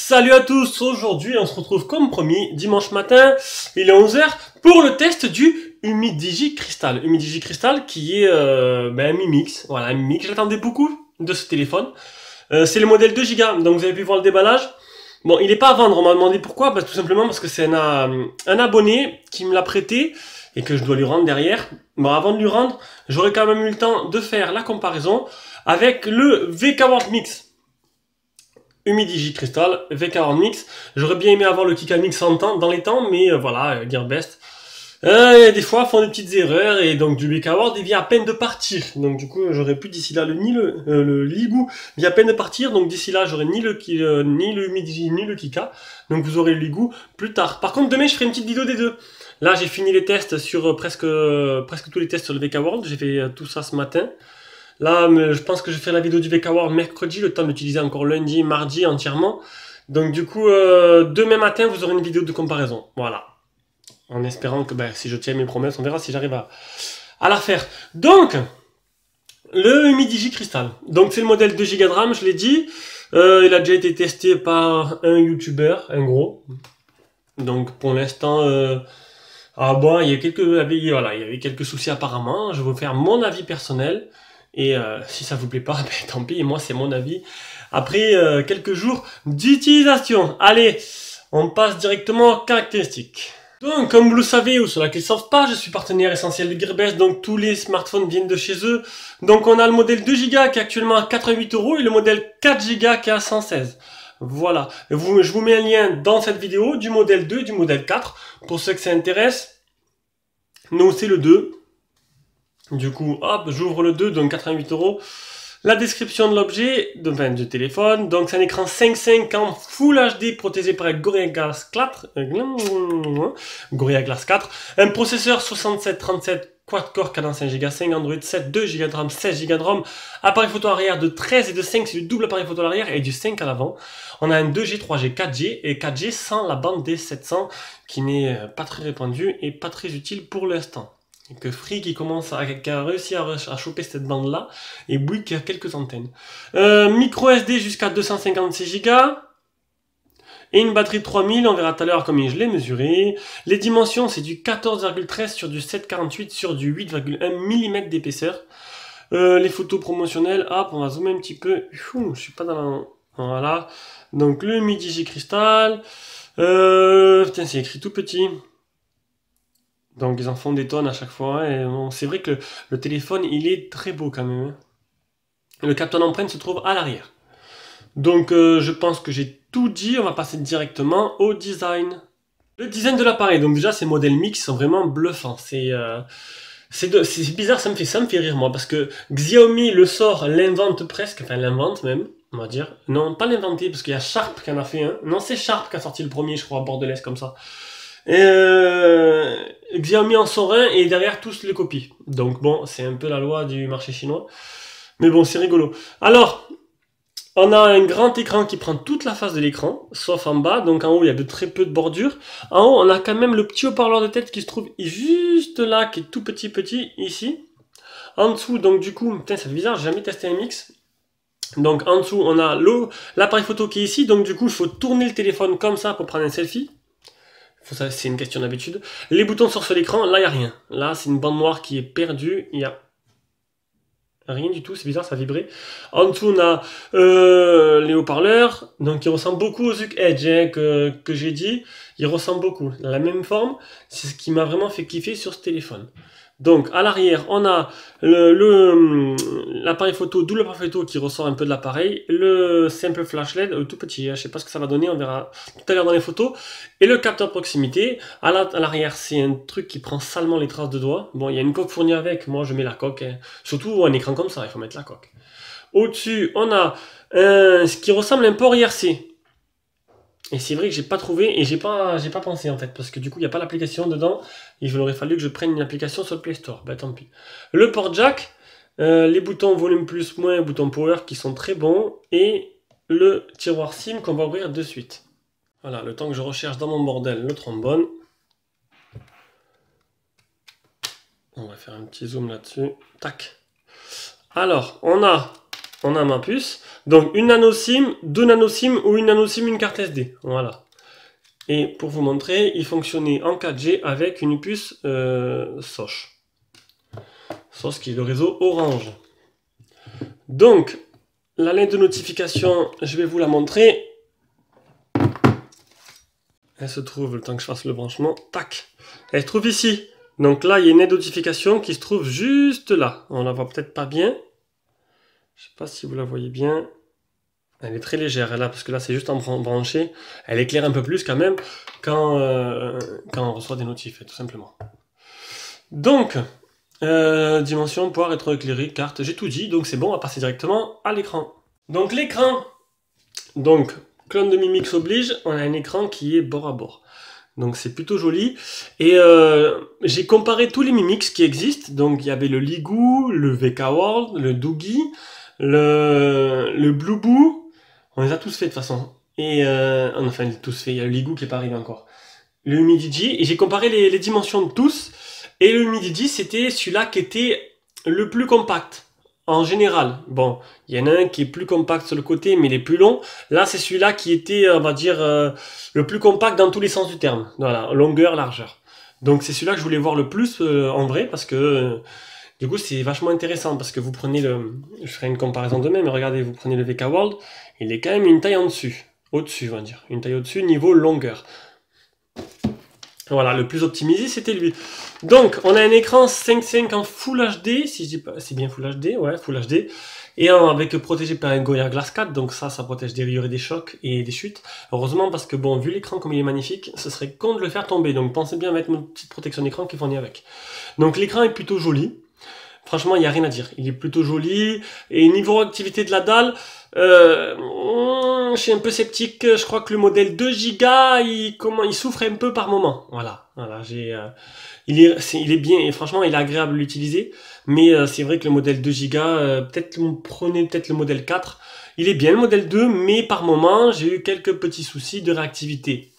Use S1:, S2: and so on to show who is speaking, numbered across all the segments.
S1: Salut à tous, aujourd'hui on se retrouve comme promis dimanche matin, il est 11 h pour le test du Humidigi Crystal. Humidigi Crystal qui est un Mi Mix, voilà un Mi Mix, j'attendais beaucoup de ce téléphone. C'est le modèle 2 Go, donc vous avez pu voir le déballage. Bon, il n'est pas à vendre, on m'a demandé pourquoi, tout simplement parce que c'est un abonné qui me l'a prêté et que je dois lui rendre derrière. Bon, avant de lui rendre, j'aurais quand même eu le temps de faire la comparaison avec le VK40 Mix. Humidigi Crystal, VK40 Mix. J'aurais bien aimé avoir le Kika Mix dans les temps, mais voilà, Gearbest. Des fois, font des petites erreurs, et donc du VK40, il vient à peine de partir. Donc du coup, j'aurais pu d'ici là le Ligou vient à peine de partir, donc d'ici là, j'aurais ni le Humidigi, ni le Kika. Donc vous aurez le Ligou plus tard. Par contre, demain, je ferai une petite vidéo des deux. Là, j'ai fini les tests sur presque tous les tests sur le VK40. J'ai fait tout ça ce matin. Là, je pense que je fais la vidéo du VK mercredi, le temps d'utiliser encore lundi, mardi entièrement. Donc du coup, demain matin, vous aurez une vidéo de comparaison. Voilà. En espérant que si je tiens mes promesses, on verra si j'arrive à la faire. Donc, le Humidigi Crystal. Donc c'est le modèle 2 Go de RAM, je l'ai dit. Il a déjà été testé par un YouTuber, un gros. Donc pour l'instant... bon, il y avait quelques soucis apparemment. Je vais vous faire mon avis personnel. Et si ça vous plaît pas, tant pis, moi c'est mon avis. Après quelques jours d'utilisation. Allez, on passe directement aux caractéristiques. Donc, comme vous le savez, ou sur la clé sauve pas, je suis partenaire essentiel de Gearbest, donc tous les smartphones viennent de chez eux. Donc on a le modèle 2 Go qui est actuellement à 88 € et le modèle 4 Go qui est à 116. Voilà. Je vous mets un lien dans cette vidéo du modèle 2 et du modèle 4. Pour ceux que ça intéresse, nous c'est le 2. Du coup, hop, j'ouvre le 2, donc 88 €. La description de l'objet, du téléphone. Donc, c'est un écran 5.5 en Full HD protégé par un Gorilla Glass 4. Gorilla Glass 4. Un processeur 6737 quad-core cadence 1 Go, 5 Android 7, 2 Go de RAM, 16 Go de ROM. Appareil photo arrière de 13 et de 5, c'est du double appareil photo à l'arrière et du 5 à l'avant. On a un 2G, 3G, 4G et 4G sans la bande des 700 qui n'est pas très répandue et pas très utile pour l'instant. Et que Free qui a réussi à choper cette bande là et Bouygues qui a quelques antennes. Micro SD jusqu'à 256 Go et une batterie de 3000, on verra tout à l'heure combien je l'ai mesuré. Les dimensions, c'est du 14,13 sur du 7,48 sur du 8,1 mm d'épaisseur. Les photos promotionnelles, hop, on va zoomer un petit peu. Je suis pas dans la... Voilà. Donc le Humidigi Crystal. Putain, c'est écrit tout petit. Donc ils en font des tonnes à chaque fois. Et bon, c'est vrai que le téléphone, il est très beau quand même. Le capteur d'empreinte se trouve à l'arrière. Donc je pense que j'ai tout dit. On va passer directement au design. Le design de l'appareil. Donc déjà, ces modèles mix sont vraiment bluffants. C'est bizarre, ça me fait rire moi. Parce que Xiaomi le sort, l'invente presque. Enfin l'invente même, on va dire. Non, pas l'inventer parce qu'il y a Sharp qui en a fait un. Non, c'est Sharp qui a sorti le premier, je crois, bordelaise comme ça. Xiaomi en sort un et derrière tous les copies. Donc bon, c'est un peu la loi du marché chinois. Mais bon, c'est rigolo. Alors, on a un grand écran qui prend toute la face de l'écran, sauf en bas. Donc en haut, il y a de très peu de bordure. En haut, on a quand même le petit haut-parleur de tête qui se trouve juste là, qui est tout petit, ici. En dessous, donc du coup, putain, c'est bizarre, j'ai jamais testé un mix. Donc en dessous, on a l'appareil photo qui est ici. Donc du coup, il faut tourner le téléphone comme ça pour prendre un selfie. C'est une question d'habitude. Les boutons sur l'écran, là il n'y a rien. Là c'est une bande noire qui est perdue. Il n'y a rien du tout, c'est bizarre, ça vibrait. En dessous on a les haut-parleurs, donc ils ressemblent beaucoup aux Zuc Edge que j'ai dit. Ils ressemblent beaucoup, la même forme. C'est ce qui m'a vraiment fait kiffer sur ce téléphone. Donc à l'arrière on a l'appareil photo, double appareil photo qui ressort un peu de l'appareil, le simple flash LED, tout petit, je sais pas ce que ça va donner, on verra tout à l'heure dans les photos, et le capteur proximité. À l'arrière c'est un truc qui prend salement les traces de doigts. Bon, il y a une coque fournie avec, moi je mets la coque, hein. Surtout un écran comme ça, il faut mettre la coque. Au-dessus on a ce qui ressemble à un port IRC. Et c'est vrai que j'ai pas trouvé et j'ai pas pensé en fait, parce que du coup il n'y a pas l'application dedans, il aurait fallu que je prenne une application sur le Play Store, tant pis. Le port jack, les boutons volume plus moins, bouton power qui sont très bons, et le tiroir SIM qu'on va ouvrir de suite. Voilà, le temps que je recherche dans mon bordel le trombone. On va faire un petit zoom là-dessus, tac. Alors, on a on a ma puce. Donc une nano SIM, 2 nano SIM ou une nano SIM, une carte SD. Voilà. Et pour vous montrer, il fonctionnait en 4G avec une puce Soch. Soch qui est le réseau Orange. Donc, la lettre de notification, je vais vous la montrer. Elle se trouve, le temps que je fasse le branchement, tac. Elle se trouve ici. Donc là, il y a une aide de notification qui se trouve juste là. On la voit peut-être pas bien. Je sais pas si vous la voyez bien. Elle est très légère, là, parce que là, c'est juste en branché. Elle éclaire un peu plus quand même quand on reçoit des notifs, tout simplement. Donc, dimension, pouvoir être éclairé, carte, j'ai tout dit. Donc c'est bon, on va passer directement à l'écran. Donc l'écran, donc clone de Mi Mix oblige, on a un écran qui est bord à bord. Donc c'est plutôt joli. Et j'ai comparé tous les Mi Mix qui existent. Donc il y avait le Ligoo, le VK World, le Doogie, le Blue Boo. On les a tous fait de toute façon. Et enfin tous fait, il y a le Ligoo qui n'est pas arrivé encore. Le Humidigi, et j'ai comparé les dimensions de tous. Et le Humidigi, c'était celui-là qui était le plus compact. En général, bon, il y en a un qui est plus compact sur le côté, mais il est plus long. Là, c'est celui-là qui était, on va dire, le plus compact dans tous les sens du terme. Voilà, longueur, largeur. Donc c'est celui-là que je voulais voir le plus en vrai, parce que du coup, c'est vachement intéressant, parce que vous prenez je ferai une comparaison demain, mais regardez, vous prenez le VK World, il est quand même une taille en dessus. Au-dessus, on va dire. Une taille au-dessus, niveau longueur. Voilà, le plus optimisé, c'était lui. Donc, on a un écran 5.5 en Full HD, si je dis pas, c'est bien Full HD, ouais, Full HD, et avec protégé par un Gorilla Glass 4, donc ça protège des rayures et des chocs et des chutes. Heureusement, parce que bon, vu l'écran comme il est magnifique, ce serait con de le faire tomber, donc pensez bien à mettre une petite protection d'écran qui fournit avec. Donc l'écran est plutôt joli. Franchement, il n'y a rien à dire. Il est plutôt joli. Et niveau activité de la dalle, je suis un peu sceptique. Je crois que le modèle 2 Go, il souffre un peu par moment. Voilà. Il est bien. Et franchement, il est agréable à l'utiliser. Mais c'est vrai que le modèle 2 Go, peut-être prenez peut-être le modèle 4. Il est bien le modèle 2, mais par moment, j'ai eu quelques petits soucis de réactivité.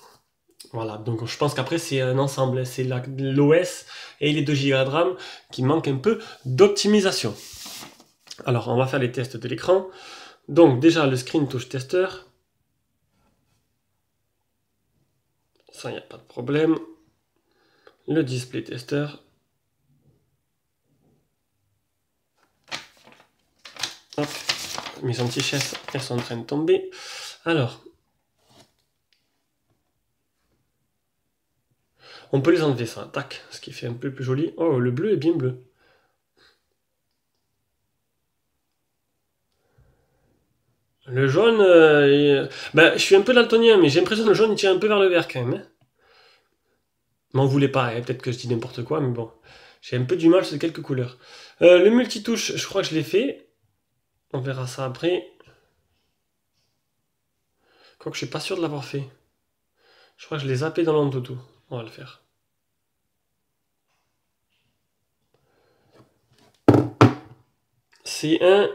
S1: Voilà, donc je pense qu'après c'est un ensemble, c'est l'OS et les 2 Go de RAM qui manquent un peu d'optimisation. Alors on va faire les tests de l'écran. Donc déjà le screen touch tester. Ça, il n'y a pas de problème. Le display tester. Hop, mes anti-chaises, elles sont en train de tomber. Alors, on peut les enlever ça, tac, ce qui fait un peu plus joli. Oh, le bleu est bien bleu. Le jaune, ben, je suis un peu daltonien, mais j'ai l'impression que le jaune il tire un peu vers le vert quand même. Hein. M'en voulez pas, hein. Peut-être que je dis n'importe quoi, mais bon. J'ai un peu du mal sur quelques couleurs. Le multitouche, je crois que je l'ai fait. On verra ça après. Quoique je suis pas sûr de l'avoir fait. Je crois que je l'ai zappé dans l'Antutu. On va le faire. C'est un...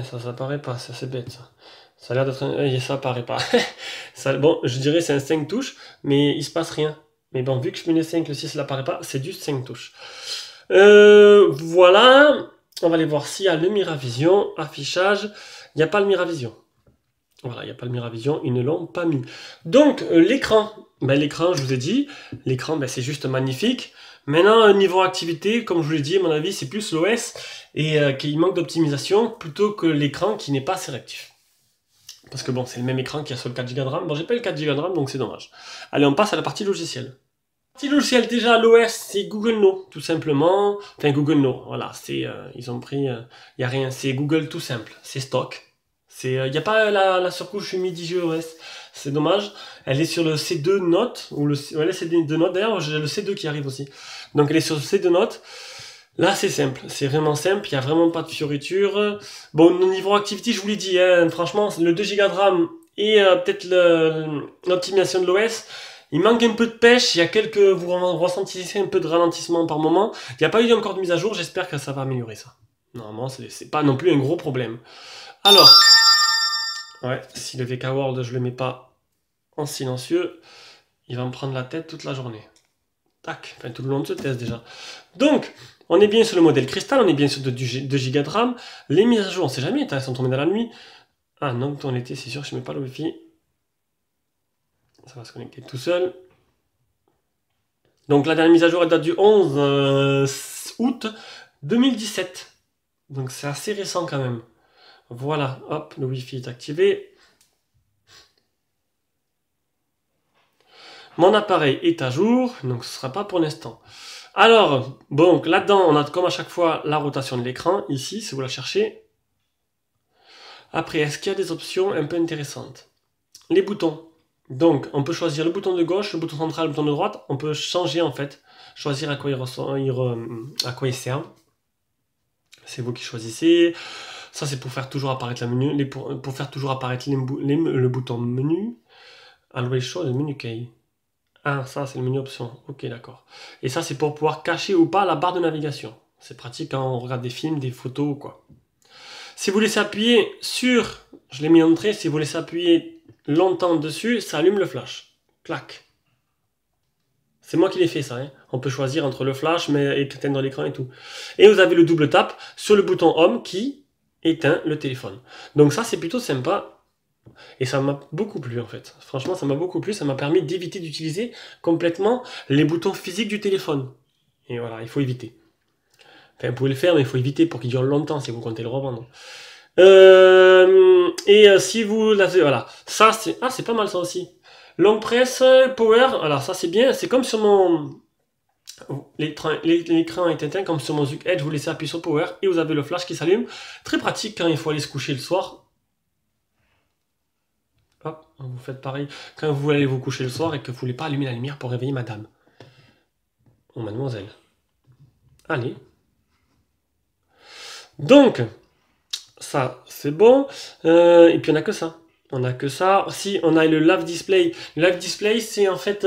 S1: ça apparaît pas, ça c'est bête ça. Ça a l'air d'être un... ça apparaît pas. Bon, je dirais c'est un 5 touches, mais il se passe rien. Mais bon, vu que je mets le 5, le 6, ça n'apparaît pas, c'est du 5 touches. Voilà. On va aller voir s'il y a le Miravision. Affichage. Il n'y a pas le Miravision. Voilà, il n'y a pas le Miravision, ils ne l'ont pas mis. Donc, l'écran. Ben, l'écran, je vous ai dit, l'écran, ben, c'est juste magnifique. Maintenant, niveau activité, comme je vous l'ai dit, à mon avis, c'est plus l'OS et qu'il manque d'optimisation plutôt que l'écran qui n'est pas assez réactif. Parce que bon, c'est le même écran qu'il y a sur le 4 Go de RAM. Bon, j'ai pas le 4 Go de RAM, donc c'est dommage. Allez, on passe à la partie logicielle. Partie logicielle, déjà, l'OS, c'est Google No, tout simplement. Enfin, Google No, voilà, c'est, ils ont pris, il n'y a rien, c'est Google tout simple, c'est stock. Il n'y a pas la surcouche Humidigi OS, c'est dommage. Elle est sur le C2 Note, ou le C2 Note, d'ailleurs, j'ai le C2 qui arrive aussi. Donc elle est sur le C2 Note. Là, c'est simple, c'est vraiment simple, il n'y a vraiment pas de fioritures. Bon, au niveau activité, je vous l'ai dit, hein, franchement, le 2 Go de RAM et peut-être l'optimisation de l'OS, il manque un peu de pêche, il y a vous ressentissez un peu de ralentissement par moment. Il n'y a pas eu encore de mise à jour, j'espère que ça va améliorer ça. Normalement, c'est pas non plus un gros problème. Alors, ouais, si le VK World, je le mets pas en silencieux, il va me prendre la tête toute la journée. Tac, enfin tout le long de ce test déjà. Donc, on est bien sur le modèle cristal, on est bien sur 2 Go de RAM. Les mises à jour, on sait jamais, elles sont tombées dans la nuit. Ah non, quand on était, c'est sûr, je ne mets pas le Wi-Fi. Ça va se connecter tout seul. Donc la dernière mise à jour, elle date du 11 août 2017. Donc c'est assez récent quand même. Voilà, hop, le Wi-Fi est activé. Mon appareil est à jour, donc ce ne sera pas pour l'instant. Alors, bon, là-dedans, on a comme à chaque fois la rotation de l'écran, ici, si vous la cherchez. Après, est-ce qu'il y a des options un peu intéressantes? Les boutons. Donc, on peut choisir le bouton de gauche, le bouton central, le bouton de droite. On peut changer, en fait, choisir à quoi il sert. C'est vous qui choisissez. Ça, c'est pour faire toujours apparaître la menu, pour faire toujours apparaître le bouton menu. Always show le menu key. Ah, ça, c'est le menu option. Ok, d'accord. Et ça, c'est pour pouvoir cacher ou pas la barre de navigation. C'est pratique quand on regarde des films, des photos ou quoi. Si vous laissez appuyer sur, je l'ai mis en entrée, si vous laissez appuyer longtemps dessus, ça allume le flash. Clac. C'est moi qui l'ai fait ça. Hein. On peut choisir entre le flash, mais éteindre l'écran et tout. Et vous avez le double tap sur le bouton Home qui éteint le téléphone. Donc ça, c'est plutôt sympa. Et ça m'a beaucoup plu en fait. Franchement, ça m'a beaucoup plu. Ça m'a permis d'éviter d'utiliser complètement les boutons physiques du téléphone. Et voilà, il faut éviter. Enfin, vous pouvez le faire, mais il faut éviter pour qu'il dure longtemps si vous comptez le revendre. Si vous l'avez, voilà. Ça, c'est... Ah, c'est pas mal ça aussi. Long press, power. Alors ça, c'est bien. C'est comme sur mon... L'écran est éteint comme sur mon Zuc Edge. Vous laissez appuyer sur power et vous avez le flash qui s'allume. Très pratique quand il faut aller se coucher le soir. Hop, vous faites pareil quand vous allez vous coucher le soir et que vous voulez pas allumer la lumière pour réveiller madame. Ou mademoiselle. Allez. Donc, ça, c'est bon. Et puis on a que ça. On a que ça. Si, on a le Live Display. Le Live Display, c'est en fait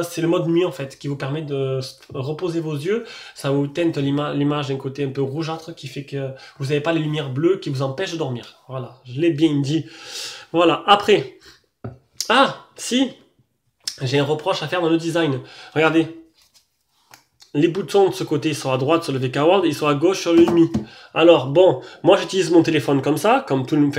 S1: c'est le mode nuit en fait, qui vous permet de reposer vos yeux. Ça vous teinte l'image d'un côté un peu rougeâtre qui fait que vous n'avez pas les lumières bleues qui vous empêchent de dormir. Voilà, je l'ai bien dit. Voilà, après. Ah, si, j'ai un reproche à faire dans le design. Regardez. Les boutons de ce côté sont à droite sur le VK World et ils sont à gauche sur le UMI. Alors bon, moi j'utilise mon téléphone comme ça, comme tout le monde,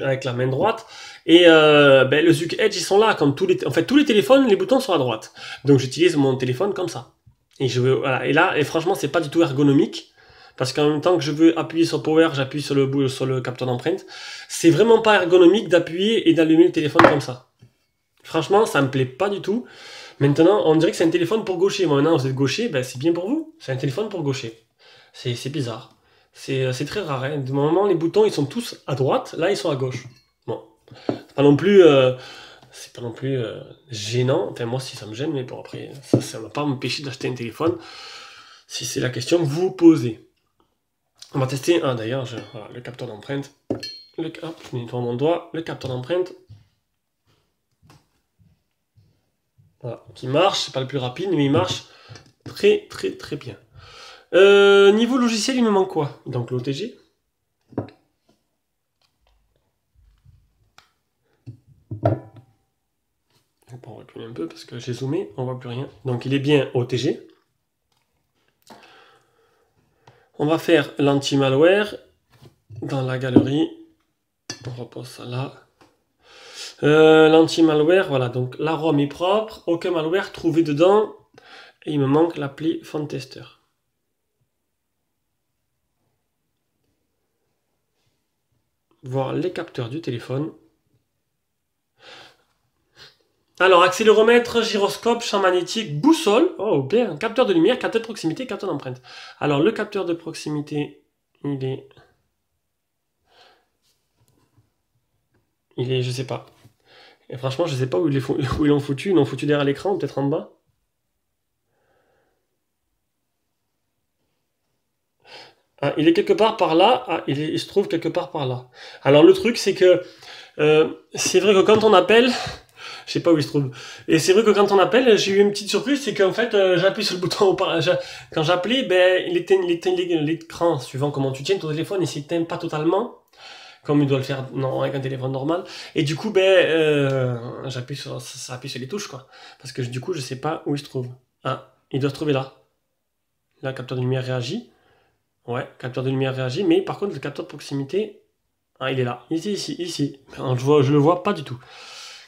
S1: avec la main droite. Et le Zuc Edge ils sont là, comme tous les téléphones, les boutons sont à droite. Donc j'utilise mon téléphone comme ça. Et voilà. Et là, franchement, c'est pas du tout ergonomique. Parce qu'en même temps que je veux appuyer sur Power, j'appuie sur le capteur d'empreinte. C'est vraiment pas ergonomique d'appuyer et d'allumer le téléphone comme ça. Franchement, ça me plaît pas du tout. Maintenant, on dirait que c'est un téléphone pour gaucher. Moi, maintenant, vous êtes gaucher, ben, c'est bien pour vous. C'est un téléphone pour gaucher. C'est bizarre. C'est très rare. Hein. Du moment, les boutons, ils sont tous à droite. Là, ils sont à gauche. Bon. C'est pas non plus, gênant. Enfin, moi, si ça me gêne, mais bon, après, ça ne va pas m'empêcher d'acheter un téléphone. Si c'est la question que vous posez. On va tester. Ah, d'ailleurs, voilà, le capteur d'empreinte. Je nettoie mon doigt. Le capteur d'empreinte. Voilà, qui marche, c'est pas le plus rapide, mais il marche très bien. Niveau logiciel, il me manque quoi? Donc l'OTG. On va reculer un peu parce que j'ai zoomé, on voit plus rien. Donc il est bien OTG. On va faire l'anti-malware dans la galerie. On repose ça là. L'anti-malware, voilà, donc la ROM est propre, aucun malware trouvé dedans, et il me manque l'appli PhoneTester. Voir les capteurs du téléphone. Alors, accéléromètre, gyroscope, champ magnétique, boussole, oh bien, capteur de lumière, capteur de proximité, capteur d'empreinte. Alors, le capteur de proximité, il est, je sais pas. Et franchement, je sais pas où ils l'ont foutu. Ils l'ont foutu derrière l'écran, peut-être en bas. Ah, il est quelque part par là. Ah, il se trouve quelque part par là. Alors le truc, c'est que c'est vrai que quand on appelle, je sais pas où il se trouve. Et c'est vrai que quand on appelle, j'ai eu une petite surprise, c'est qu'en fait, j'appuie sur le bouton quand j'appelais, ben, l'écran, suivant comment tu tiens ton téléphone, il s'éteint pas totalement. Comme il doit le faire avec un téléphone normal. Et du coup, ben, ça appuie sur les touches, quoi. Parce que du coup, je sais pas où il se trouve. Ah, il doit se trouver là. Là, le capteur de lumière réagit. Ouais, capteur de lumière réagit, mais par contre, le capteur de proximité... Ah, il est là. Ici. Alors, je le vois pas du tout.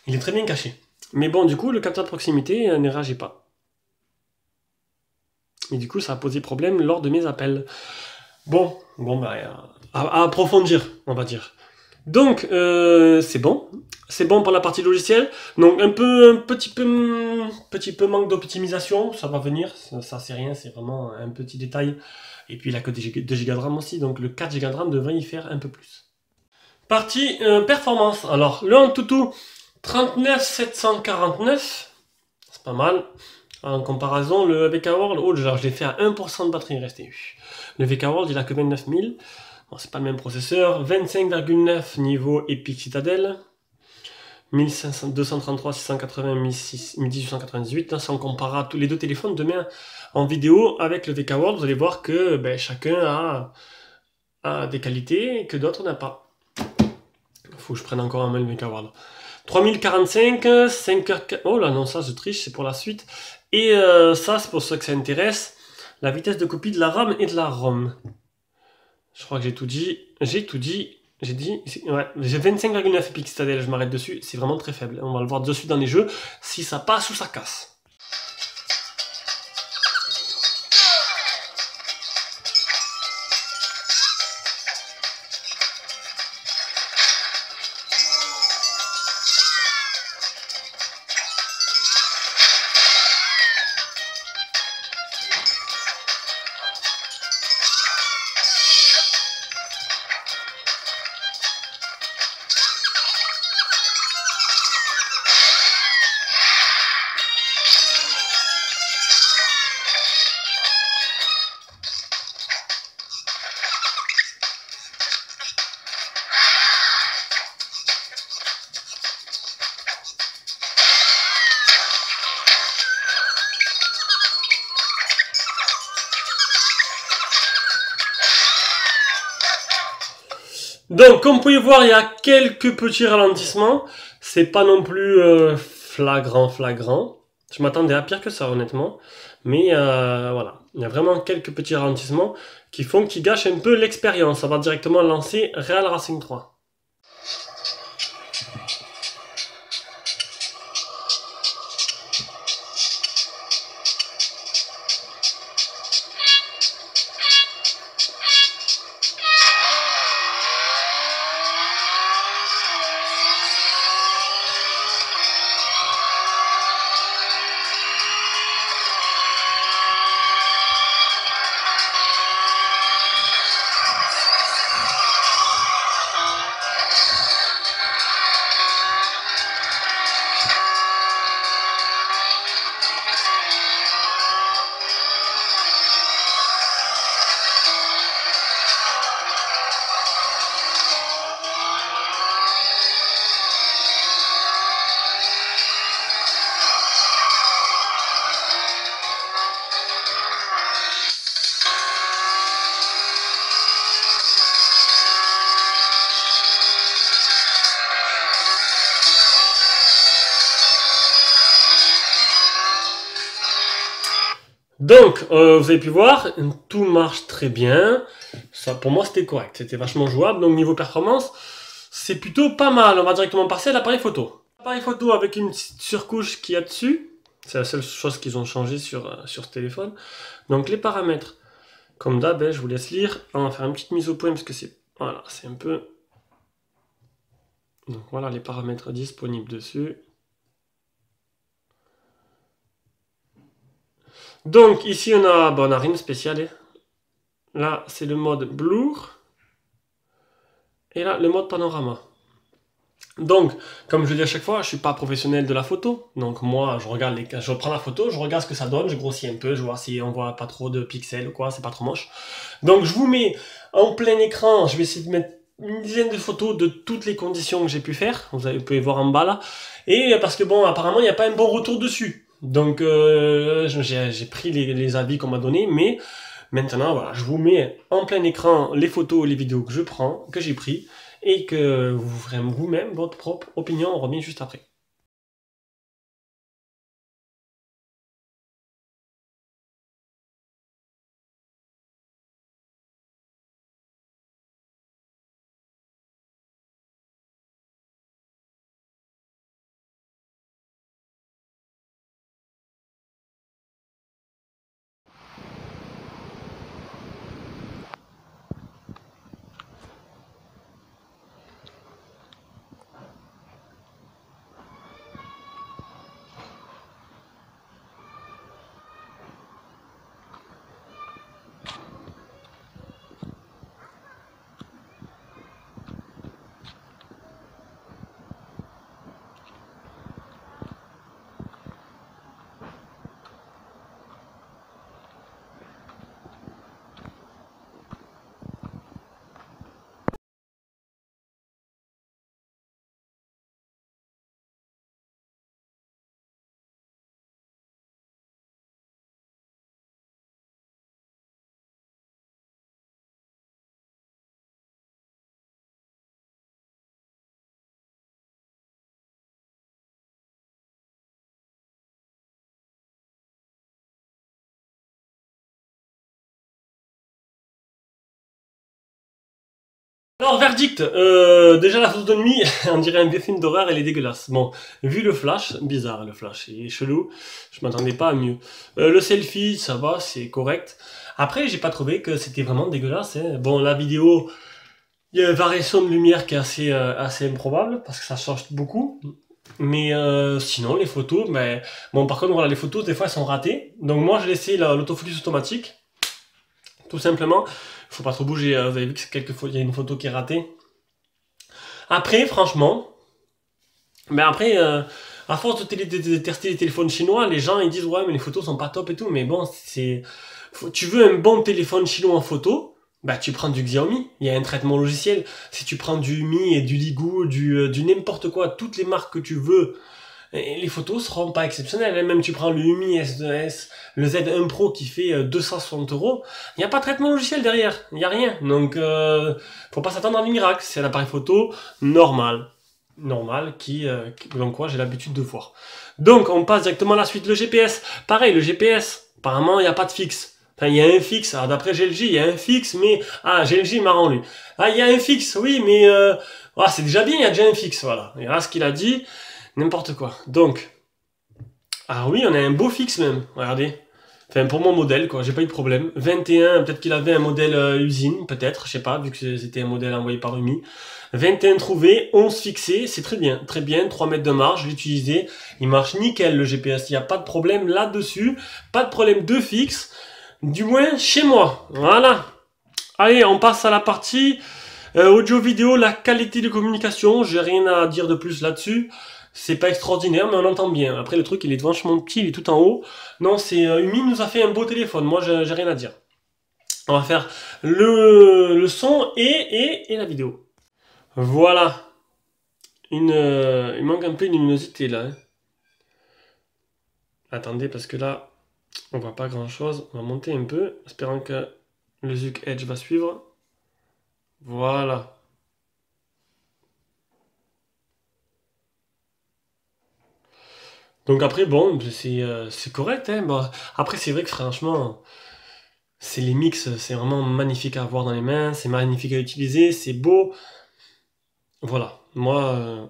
S1: Il est très bien caché. Mais bon, du coup, le capteur de proximité ne réagit pas. Et du coup, ça a posé problème lors de mes appels. Bon, bah, à approfondir, on va dire. Donc, c'est bon. C'est bon pour la partie logicielle. Donc, un petit peu manque d'optimisation. Ça va venir. Ça c'est rien. C'est vraiment un petit détail. Et puis, il a que 2 Go de RAM aussi. Donc, le 4 Go de RAM devrait y faire un peu plus. Partie performance. Alors, le Antutu 39749. C'est pas mal. En comparaison, le VK World, oh, je l'ai fait à 1% de batterie resté. Le VK World, il a que 29 000. Bon, c'est pas le même processeur. 25,9 niveau Epic Citadel. 1233, 680, 1898. Là, si on compare à tous les deux téléphones, demain en vidéo avec le VK World, vous allez voir que chacun a des qualités que d'autres n'ont pas. Faut que je prenne encore un mail VK World. 3045, 5h... Oh là non, ça je triche, c'est pour la suite. Et ça, c'est pour ceux que ça intéresse. La vitesse de copie de la RAM et de la ROM. Je crois que j'ai tout dit. J'ai dit... Ouais, j'ai 25,9 Epic Citadel, je m'arrête dessus. C'est vraiment très faible. On va le voir de suite dans les jeux, si ça passe ou ça casse. Donc, comme vous pouvez voir, il y a quelques petits ralentissements. C'est pas non plus flagrant. Je m'attendais à pire que ça, honnêtement. Mais voilà, il y a vraiment quelques petits ralentissements qui font qu'ils gâchent un peu l'expérience. On va directement lancer Real Racing 3. Donc, vous avez pu voir, tout marche très bien. Ça, pour moi, c'était correct. C'était vachement jouable. Donc, niveau performance, c'est plutôt pas mal. On va directement passer à l'appareil photo. L'appareil photo avec une petite surcouche qu'il y a dessus. C'est la seule chose qu'ils ont changé sur ce téléphone. Donc, les paramètres. Comme d'hab, je vous laisse lire. On va faire une petite mise au point parce que c'est... Voilà, c'est un peu... Donc, voilà les paramètres disponibles dessus. Donc ici on a rien de spécial. Là c'est le mode Blur. Et là le mode Panorama. Donc, comme je le dis à chaque fois, je suis pas professionnel de la photo. Donc moi je prends la photo, je regarde ce que ça donne, je grossis un peu, je vois si on voit pas trop de pixels ou quoi, c'est pas trop moche. Donc je vous mets en plein écran, je vais essayer de mettre une dizaine de photos de toutes les conditions que j'ai pu faire. Vous pouvez voir en bas là. Et parce que bon, apparemment il n'y a pas un bon retour dessus. Donc j'ai pris les avis qu'on m'a donné, mais maintenant voilà, je vous mets en plein écran les photos, les vidéos que je prends, que j'ai pris, et que vous ferez vous-même votre propre opinion. On revient juste après. Alors, verdict, déjà la photo de nuit, on dirait un vieux film d'horreur, elle est dégueulasse. Bon, vu le flash, bizarre le flash, il est chelou, je m'attendais pas à mieux. Le selfie, ça va, c'est correct. Après, j'ai pas trouvé que c'était vraiment dégueulasse. Hein. Bon, la vidéo, il y a une variation de lumière qui est assez improbable, parce que ça change beaucoup. Mais sinon, les photos, ben, bon, par contre, voilà, les photos, des fois, elles sont ratées. Donc moi, j'ai laissé l'autofocus automatique, tout simplement. Faut pas trop bouger, vous avez vu que il y a une photo qui est ratée. Après, franchement, mais après, à force de tester les téléphones chinois, les gens ils disent ouais mais les photos sont pas top et tout, mais bon, tu veux un bon téléphone chinois en photo, bah tu prends du Xiaomi, il y a un traitement logiciel. Si tu prends du Mi et du Ligu, du n'importe quoi, toutes les marques que tu veux, et les photos seront pas exceptionnelles. Même tu prends le Umi S2S, le Z1 Pro qui fait 260 euros, il n'y a pas de traitement logiciel derrière, il n'y a rien. Donc, faut pas s'attendre à des miracles. C'est un appareil photo normal. Normal, dans quoi j'ai l'habitude de voir. Donc, on passe directement à la suite. Le GPS, pareil, le GPS, apparemment, il n'y a pas de fixe. Enfin, il y a un fixe. Alors, d'après GLG, il y a un fixe, mais... Ah, GLG, marrant, lui. Ah, il y a un fixe, oui, mais... Ah, c'est déjà bien, il y a déjà un fixe, voilà. Et là, ce qu'il a dit... N'importe quoi. Donc, ah oui, on a un beau fixe même. Regardez. Enfin, pour mon modèle, quoi. J'ai pas eu de problème. 21, peut-être qu'il avait un modèle usine, peut-être. Je sais pas, vu que c'était un modèle envoyé par Umi. 21 trouvé, 11 fixé. C'est très bien. Très bien. 3 mètres de marge. Je l'ai utilisé. Il marche nickel, le GPS. Il n'y a pas de problème là-dessus. Pas de problème de fixe. Du moins, chez moi. Voilà. Allez, on passe à la partie audio-vidéo, la qualité de communication. J'ai rien à dire de plus là-dessus. C'est pas extraordinaire, mais on entend bien. Après, le truc, il est vachement petit, il est tout en haut. Non, c'est Umi nous a fait un beau téléphone. Moi, j'ai rien à dire. On va faire le son et la vidéo. Voilà. Il manque un peu une luminosité, là. Hein. Attendez, parce que là, on voit pas grand-chose. On va monter un peu, espérant que le Zoom Edge va suivre. Voilà. Donc après, bon, c'est correct. Hein. Bon, après, c'est vrai que franchement, c'est les mix, c'est vraiment magnifique à avoir dans les mains, c'est magnifique à utiliser, c'est beau. Voilà, moi,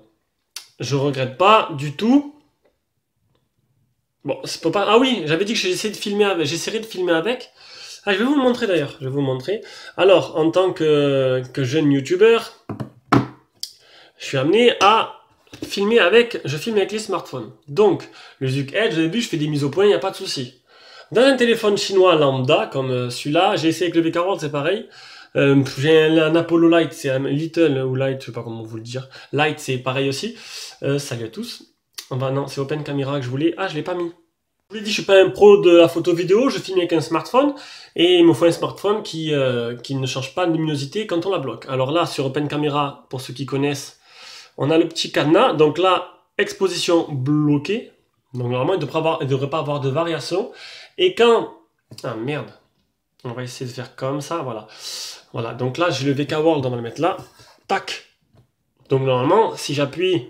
S1: je regrette pas du tout. Bon, c'est pas... Ah oui, j'avais dit que j'essaierais de filmer avec. J'essaierai de filmer avec. Ah, je vais vous le montrer d'ailleurs. Je vais vous montrer. Alors, en tant que jeune youtubeur, je suis amené à filmer avec. Je filme avec les smartphones. Donc, le Zoom Edge, au début, je fais des mises au point, il n'y a pas de souci. Dans un téléphone chinois lambda, comme celui-là, j'ai essayé avec le V40, c'est pareil. J'ai un Apollo Light, c'est un Little ou Light, je sais pas comment vous le dire. Light, c'est pareil aussi. Salut à tous. Enfin non, c'est Open Camera que je voulais. Ah, je l'ai pas mis. Je vous l'ai dit, je suis pas un pro de la photo vidéo, je filme avec un smartphone. Et il me faut un smartphone qui ne change pas de luminosité quand on la bloque. Alors là, sur Open Camera, pour ceux qui connaissent, on a le petit cadenas. Donc là, exposition bloquée. Donc normalement, il ne devrait pas avoir de variation. Et quand... Ah merde. On va essayer de faire comme ça, voilà. Voilà, donc là, j'ai le VK World, on va le mettre là. Tac. Donc normalement, si j'appuie...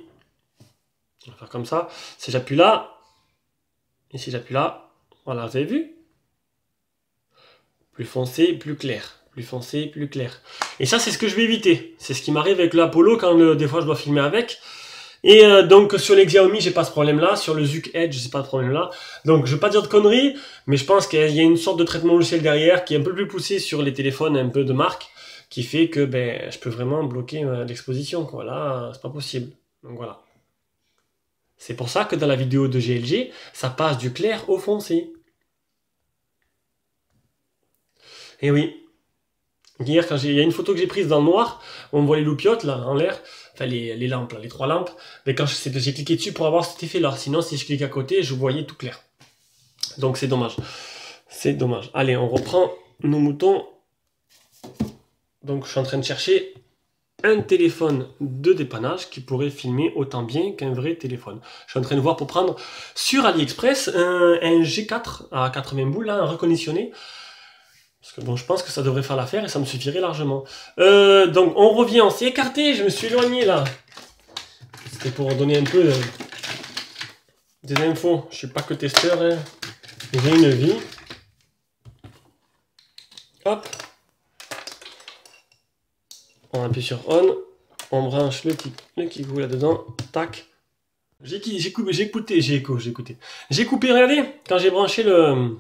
S1: On va faire comme ça. Si j'appuie là, et si j'appuie là, voilà, vous avez vu? Plus foncé, plus clair. Plus foncé, plus clair. Et ça, c'est ce que je vais éviter. C'est ce qui m'arrive avec l'Apollo quand des fois je dois filmer avec. Et donc sur les Xiaomi, j'ai pas ce problème-là. Sur le Zoom Edge, j'ai pas de problème-là. Donc je vais pas dire de conneries, mais je pense qu'il y a une sorte de traitement logiciel derrière qui est un peu plus poussé sur les téléphones un peu de marque, qui fait que ben je peux vraiment bloquer l'exposition. Là, c'est pas possible. Donc voilà. C'est pour ça que dans la vidéo de GLG, ça passe du clair au foncé. Et oui. Hier, il y a une photo que j'ai prise dans le noir, on voit les loupiottes là en l'air, enfin les lampes, là, les 3 lampes, mais quand j'ai cliqué dessus pour avoir cet effet là, sinon si je clique à côté, je voyais tout clair. Donc c'est dommage. C'est dommage. Allez, on reprend nos moutons. Donc je suis en train de chercher un téléphone de dépannage qui pourrait filmer autant bien qu'un vrai téléphone. Je suis en train de voir pour prendre sur AliExpress un G4 à 80 boules, là, un reconditionné. Parce que bon, je pense que ça devrait faire l'affaire et ça me suffirait largement. Donc on revient, on s'est écarté, je me suis éloigné là. C'était pour donner un peu des infos. Je suis pas que testeur, hein. J'ai une vie. Hop. On appuie sur on. On branche le kikou là-dedans. Tac. J'ai écouté. J'ai coupé, regardez, quand j'ai branché le...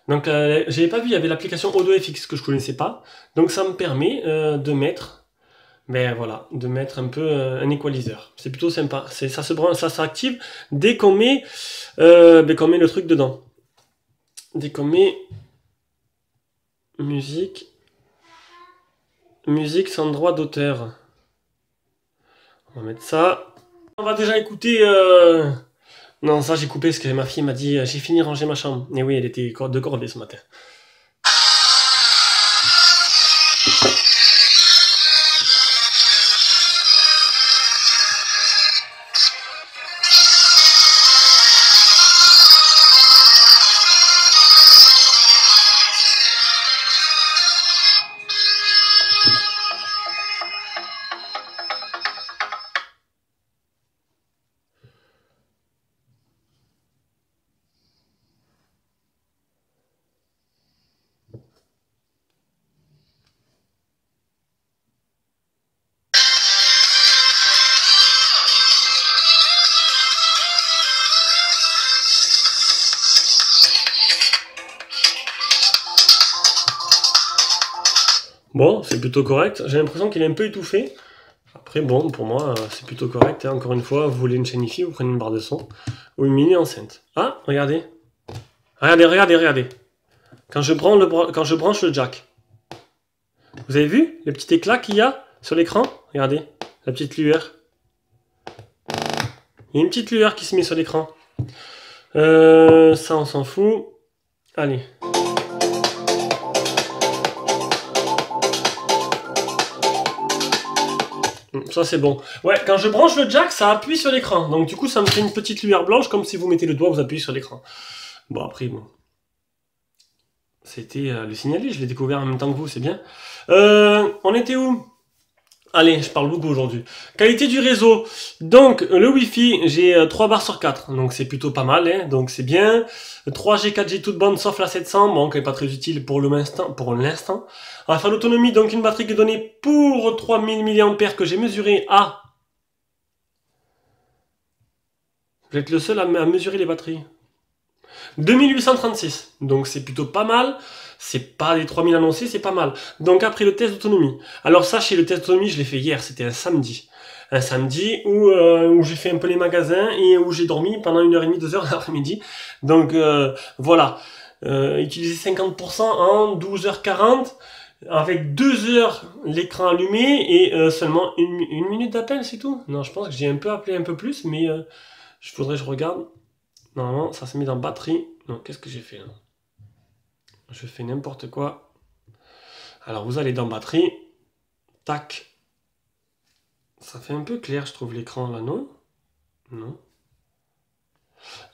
S1: Donc, j'avais pas vu, il y avait l'application Audio-FX que je connaissais pas. Donc, ça me permet de mettre... Ben voilà, de mettre un peu un equalizer. C'est plutôt sympa. Ça se branche, ça s'active dès qu'on met, qu'on met le truc dedans. Dès qu'on met musique sans droit d'auteur. On va mettre ça. On va déjà écouter... Non, ça j'ai coupé parce que ma fille m'a dit j'ai fini de ranger ma chambre. Et oui, elle était de cordée ce matin. Bon, c'est plutôt correct. J'ai l'impression qu'il est un peu étouffé. Après, bon, pour moi, c'est plutôt correct. Hein. Encore une fois, vous voulez une chaîne hi-fi, vous prenez une barre de son ou une mini enceinte. Ah, regardez. Regardez. Quand je branche le jack. Vous avez vu le petit éclat qu'il y a sur l'écran? Regardez, la petite lueur. Il y a une petite lueur qui se met sur l'écran. Ça, on s'en fout. Allez. Ça c'est bon. Ouais, quand je branche le jack, ça appuie sur l'écran. Donc du coup, ça me fait une petite lueur blanche, comme si vous mettez le doigt, vous appuyez sur l'écran. Bon, après, bon. C'était le signaler, je l'ai découvert en même temps que vous, c'est bien. On était où? Allez, je parle beaucoup aujourd'hui. Qualité du réseau. Donc, le Wi-Fi, j'ai 3 barres sur 4. Donc, c'est plutôt pas mal, hein. Donc, c'est bien. 3G, 4G, toute bonne, sauf la 700. Bon, qui n'est pas très utile pour l'instant. Enfin, l'autonomie, donc, une batterie qui est donnée pour 3000 mAh que j'ai mesuré à... Vous êtes le seul à mesurer les batteries. 2836. Donc, c'est plutôt pas mal. C'est pas les 3000 annoncés, c'est pas mal. Donc après le test d'autonomie. Alors sachez, le test d'autonomie, je l'ai fait hier, c'était un samedi. Un samedi où j'ai fait un peu les magasins et où j'ai dormi pendant 1h30, 2h l'après-midi. Donc voilà. Utiliser 50% en 12h40 avec 2 heures l'écran allumé et seulement une minute d'appel, c'est tout. Non, je pense que j'ai un peu appelé un peu plus, mais je regarde. Normalement, ça se met dans batterie. Non, qu'est-ce que j'ai fait là? Je fais n'importe quoi. Alors, vous allez dans batterie. Tac. Ça fait un peu clair, je trouve, l'écran là, non? Non.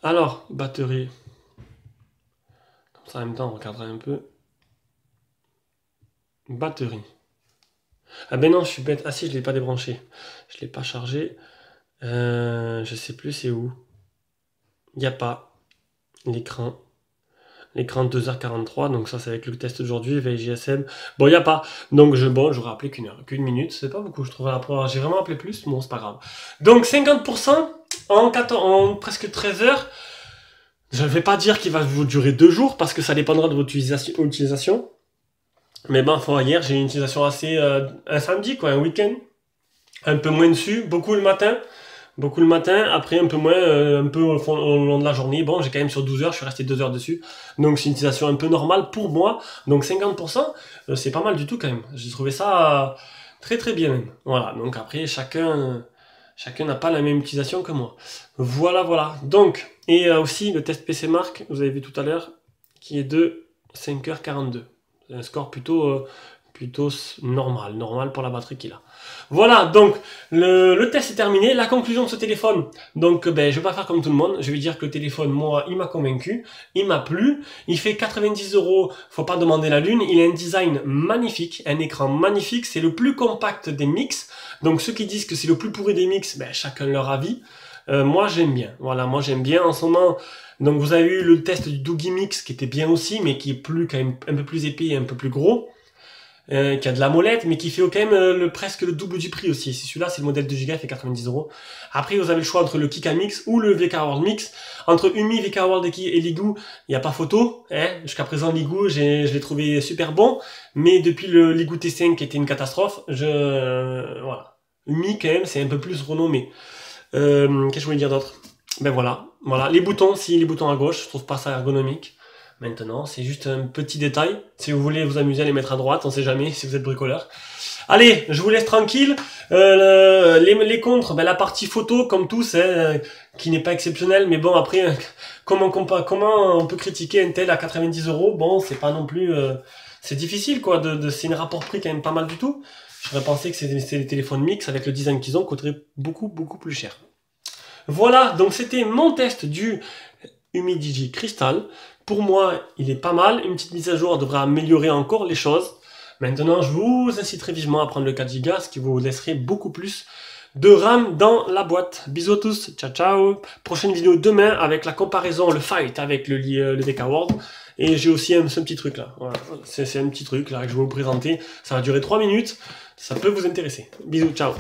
S1: Alors, batterie. Comme ça, en même temps, on regardera un peu. Batterie. Ah ben non, je suis bête. Ah si, je ne l'ai pas débranché. Je ne l'ai pas chargé. Je sais plus c'est où. Il n'y a pas l'écran. L'écran de 2h43, donc ça c'est avec le test d'aujourd'hui, VGSM. Bon, il n'y a pas. Donc j'aurais appelé qu'une minute, c'est pas beaucoup, je trouve. J'ai vraiment appelé plus, bon, c'est pas grave. Donc 50% en presque 13 heures. Je ne vais pas dire qu'il va vous durer 2 jours, parce que ça dépendra de votre utilisation. Mais ben, hier, j'ai une utilisation assez... un samedi, quoi, un week-end. Un peu moins dessus, beaucoup le matin, après un peu moins, un peu au long de la journée. Bon, j'ai quand même sur 12 heures, je suis resté 2 heures dessus. Donc c'est une utilisation un peu normale pour moi. Donc 50%, c'est pas mal du tout quand même. J'ai trouvé ça très très bien même. Voilà, donc après chacun n'a pas la même utilisation que moi. Voilà. Donc, et aussi le test PC Mark, vous avez vu tout à l'heure, qui est de 5h42. Un score plutôt normal pour la batterie qu'il a. Voilà, donc le test est terminé. La conclusion de ce téléphone, donc ben, je vais pas faire comme tout le monde, je vais dire que le téléphone, moi, il m'a convaincu, il m'a plu, il fait 90 €, faut pas demander la lune, il a un design magnifique, un écran magnifique, c'est le plus compact des mix, donc ceux qui disent que c'est le plus pourri des mix, ben, chacun leur avis. Moi j'aime bien, voilà, moi j'aime bien en ce moment. Donc vous avez eu le test du Doogie Mix qui était bien aussi, mais qui est plus quand même un peu plus épais et un peu plus gros. qui a de la molette, mais qui fait quand même presque le double du prix aussi. C'est celui-là, c'est le modèle 2 Go, il fait 90 euros. Après, vous avez le choix entre le Kika Mix ou le VK World Mix. Entre Umi, VK World et Ligoo, il n'y a pas photo. Hein. Jusqu'à présent, Ligoo, je l'ai trouvé super bon, mais depuis le Ligoo T5 qui était une catastrophe, voilà. Umi, quand même, c'est un peu plus renommé. Qu'est-ce que je voulais dire d'autre? Ben voilà, voilà. Les boutons, si les boutons à gauche, je trouve pas ça ergonomique. Maintenant, c'est juste un petit détail. Si vous voulez vous amuser à les mettre à droite, on sait jamais si vous êtes bricoleur. Allez, je vous laisse tranquille. Les contres, ben la partie photo, comme tous, hein, qui n'est pas exceptionnelle, mais bon après, comment on peut critiquer un tel à 90 euros? Bon, c'est pas non plus, c'est difficile quoi. C'est un rapport prix quand même pas mal du tout. J'aurais pensé que c'est les téléphones mix avec le design qu'ils ont coûteraient beaucoup plus cher. Voilà, donc c'était mon test du Humidigi Crystal. Pour moi, il est pas mal. Une petite mise à jour devrait améliorer encore les choses. Maintenant, je vous inciterai vivement à prendre le 4 Go, ce qui vous laisserait beaucoup plus de RAM dans la boîte. Bisous à tous, ciao ciao. Prochaine vidéo demain avec la comparaison, le fight avec le VK World. Et j'ai aussi ce petit truc là. Voilà. C'est un petit truc là que je vais vous présenter. Ça va durer 3 minutes. Ça peut vous intéresser. Bisous, ciao.